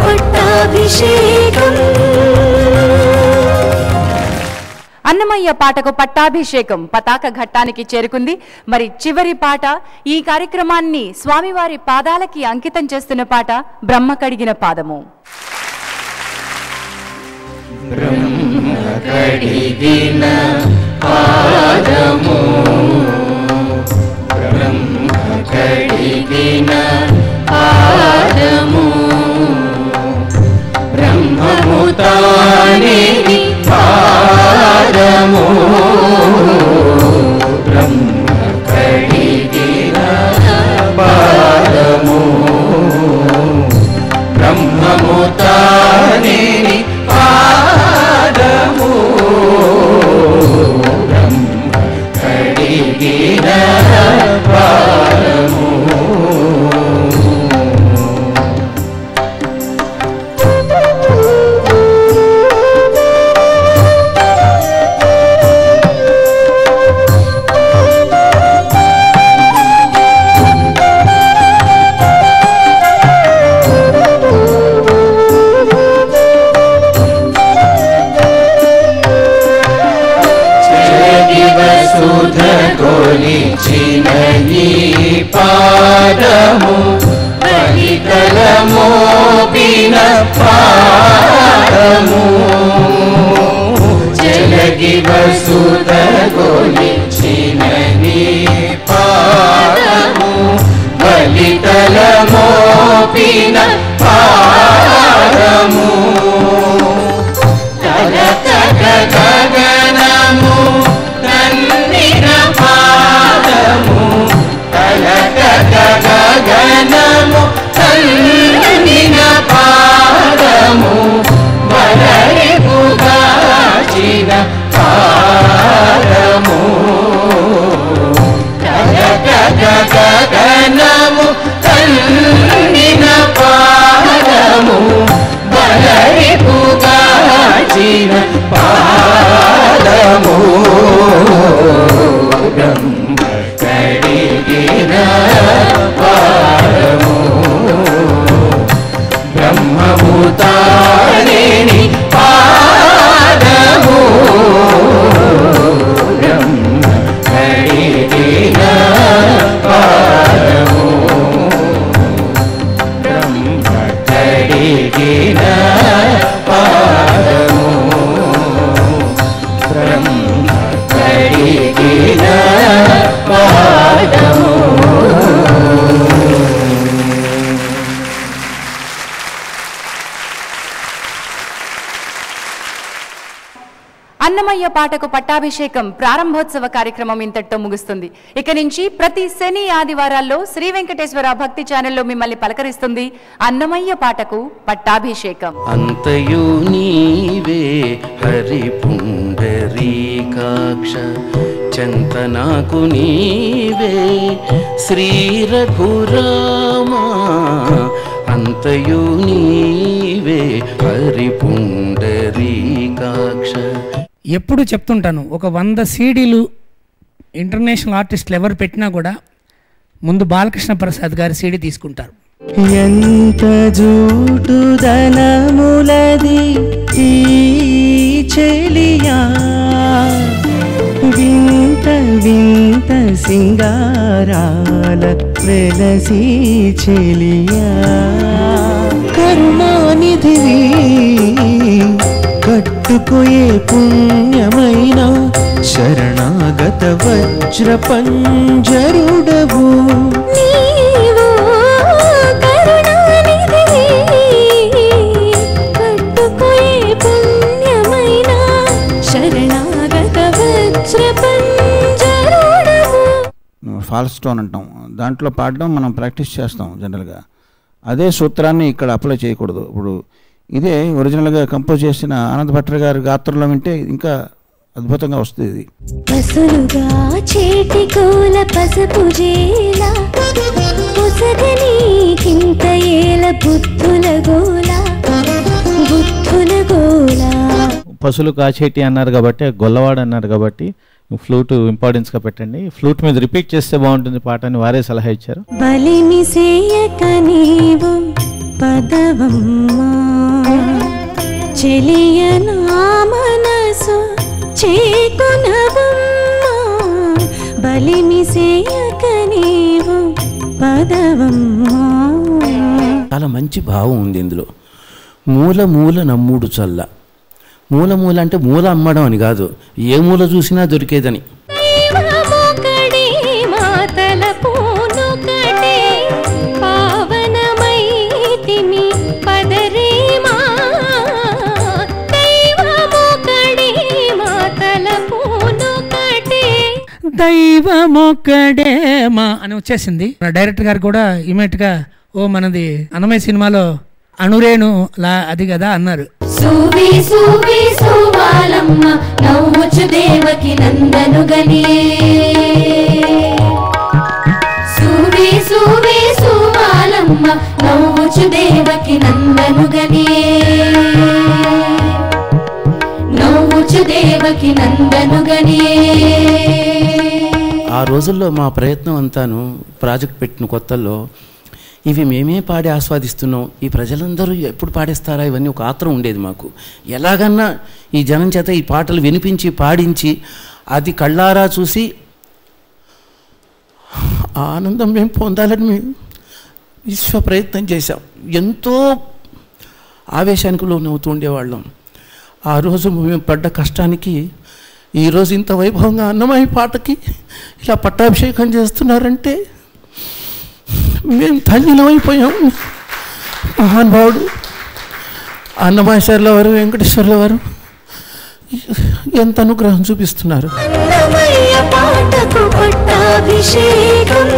పట్టాభిషేకం. అన్నమయ్య పాటకు పట్టాభిషేకం పతాక ఘట్టానికి చేరుకుంది. మరి చివరి పాట, ఈ కార్యక్రమాన్ని స్వామివారి పాదాలకి అంకితం చేస్తున్న పాట బ్రహ్మ కడిగిన పాదము. బ్రహ్మ కడిగిన పాదము, బ్రహ్మ కడిగిన పాదము, బ్రహ్మము తానే పాదము, బ్రహ్మ కడిగిన పాదము, బ్రహ్మము తానే పాదము, బ్రహ్మ కడిగిన పాదము. కొలిచిన నీ పాదము, బలితలమోపిన పాదము, జలగి వసుధ కొలిచిన నీ పాదము, బలితలమోపిన పాదము, తలతగ గగనము తన్నిన పాదము, తలతగ గగనము తన్నిన పాదము, బలరిపుగాచిన పాదము, తలతగ గగనము తన్నిన పాదము, బలరిపుగాచిన పాదము, బ్రహ్మ కడిగిన పాదము, బ్రహ్మము తానే పాదము, బ్రహ్మ కడిగిన పాదము, బ్రహ్మ కడిగిన పాదము, బ్రహ్మ కడిగిన పాదము. అన్నమయ్య పాటకు పట్టాభిషేకం ప్రారంభోత్సవ కార్యక్రమం ఇంతటితో ముగుస్తుంది. ఇక నుంచి ప్రతి శని ఆదివారాల్లో శ్రీ వెంకటేశ్వర భక్తి ఛానల్లో మిమ్మల్ని పలకరిస్తుంది అన్నమయ్య పాటకు పట్టాభిషేకం. అంతయు నీవే హరి పుండరీకాక్ష, చంతనాకు నీవే శ్రీ రఘురామా, అంతయు నీవే హరి పుండరీకాక్ష. ఎప్పుడు చెప్తుంటాను, ఒక 100 సీడీలు ఇంటర్నేషనల్ ఆర్టిస్టులు ఎవరు పెట్టినా కూడా ముందు బాలకృష్ణ ప్రసాద్ గారి సీడీ తీసుకుంటారు. ఎంత జూటుదనములది ఈ చెలియా, వింత వింత సింగారాల వెలసి చెలియా, కరుణానిధివి కట్టుకోయే పుణ్యమైన శరణాగత వజ్ర పంజరుడవు, నీవో కరుణానిధివి కట్టుకోయే పుణ్యమైన శరణాగత వజ్ర పంజరుడవు. ఫాల్స్ స్టోన్ అంటాం, దాంట్లో పాడడం మనం ప్రాక్టీస్ చేస్తాం జనరల్గా. అదే సూత్రాన్ని ఇక్కడ అప్లై చేయకూడదు. ఇప్పుడు ఇదే ఒరిజినల్గా కంపోజ్ చేసిన ఆనంద్ భట్టర్ గారి గాత్రంలో వింటే ఇంకా అద్భుతంగా వస్తుంది. ఇది పసులుగా చేటికోల పసుపు జేల పొసగని కింత ఏల బుద్ధుల గోల బుద్ధుల గోల. పసులు కాచేటి అన్నారు కాబట్టి, గొల్లవాడు అన్నారు కాబట్టి ఫ్లూట్ ఇంపార్టెన్స్గా పెట్టండి. ఫ్లూట్ మీద రిపీట్ చేస్తే బాగుంటుంది పాట అని వారే సలహా ఇచ్చారు. బలిమి సేయక నీవు పదవమ్మా చెలియ నా మనసు చేకొనవమ్మా బలిమిసేయక నీవు పదవమ్మా. చాలా మంచి భావం ఉంది ఇందులో. మూల మూల నమ్ముడు చల్ల. మూల మూల అంటే మూల అమ్మడం అని కాదు, ఏ మూల చూసినా దొరికేదని. దైవమొక్కడేమా అని వచ్చేసింది. డైరెక్టర్ గారు కూడా ఇమీడియట్ గా ఓ మనది అన్నమయ్య సినిమాలో అణురేణు లా అది కదా అన్నారు. సువి సువి సువాలమ్మ నవ్వుచు దేవకి నందనుగని సువి సువి సువాలమ్మ నవ్వుచు దేవకి నందనుగని నవ్వుచు దేవకి నందనుగని. ఆ రోజుల్లో మా ప్రయత్నం అంతాను ప్రాజెక్ట్ పెట్టిన కొత్తల్లో ఇవి మేమే పాడి ఆస్వాదిస్తున్నాం, ఈ ప్రజలందరూ ఎప్పుడు పాడేస్తారా ఇవన్నీ ఒక ఆత్రం ఉండేది మాకు. ఎలాగన్నా ఈ జనం చేత ఈ పాటలు వినిపించి పాడించి అది కళ్ళారా చూసి ఆనందం మేము పొందాలని మేము విశ్వ ప్రయత్నం చేశాం. ఎంతో ఆవేశానికి లోనవుతూ ఉండేవాళ్ళం. ఆ రోజు మేము పడ్డ కష్టానికి ఈరోజు ఇంత వైభవంగా అన్నమయ్య పాటకి ఇలా పట్టాభిషేకం చేస్తున్నారంటే మేము ధన్యులమైపోయాం. మహానుభావుడు అన్నమయ్య వారు వెంకటేశ్వర్ల వారు ఎంత అనుగ్రహం చూపిస్తున్నారు. అన్నమయ్య పాటకు పట్టాభిషేకం.